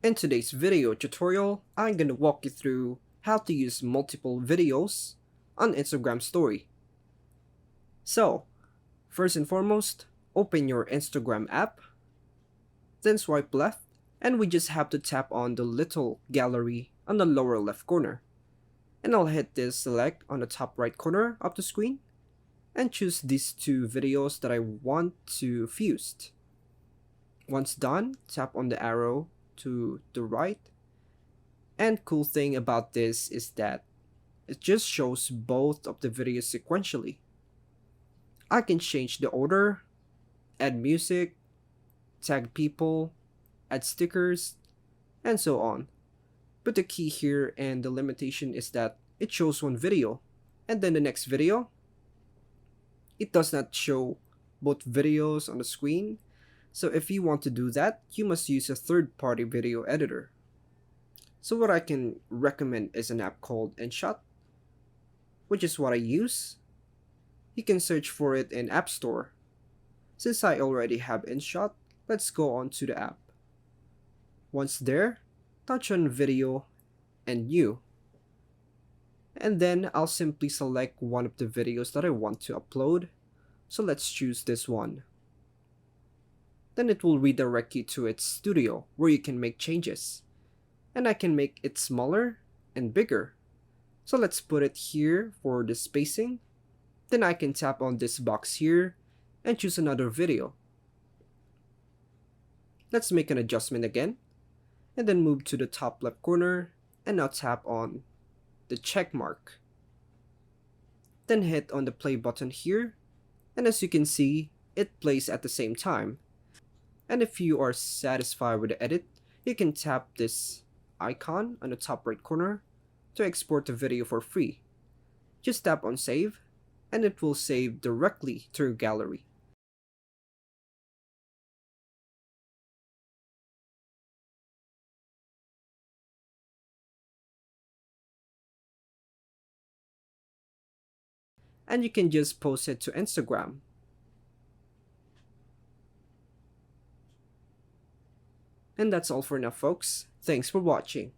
In today's video tutorial, I'm gonna walk you through how to use multiple videos on Instagram story. So, first and foremost, open your Instagram app, then swipe left, and we just have to tap on the little gallery on the lower left corner. And I'll hit this select on the top right corner of the screen and choose these two videos that I want to fuse. Once done, tap on the arrow to the right. And cool thing about this is that it just shows both of the videos sequentially. I can change the order, add music, tag people, add stickers, and so on. But the key here and the limitation is that it shows one video, and then the next video, it does not show both videos on the screen. So if you want to do that, you must use a third-party video editor. So what I can recommend is an app called InShot, which is what I use. You can search for it in App Store. Since I already have InShot, let's go on to the app. Once there, touch on Video and New. And then I'll simply select one of the videos that I want to upload. So let's choose this one. Then it will redirect you to its studio where you can make changes. And I can make it smaller and bigger. So let's put it here for the spacing. Then I can tap on this box here and choose another video. Let's make an adjustment again. And then move to the top left corner and now tap on the check mark. Then hit on the play button here. And as you can see, it plays at the same time. And if you are satisfied with the edit, you can tap this icon on the top right corner to export the video for free. Just tap on save and it will save directly to your gallery. And you can just post it to Instagram. And that's all for now, folks. Thanks for watching.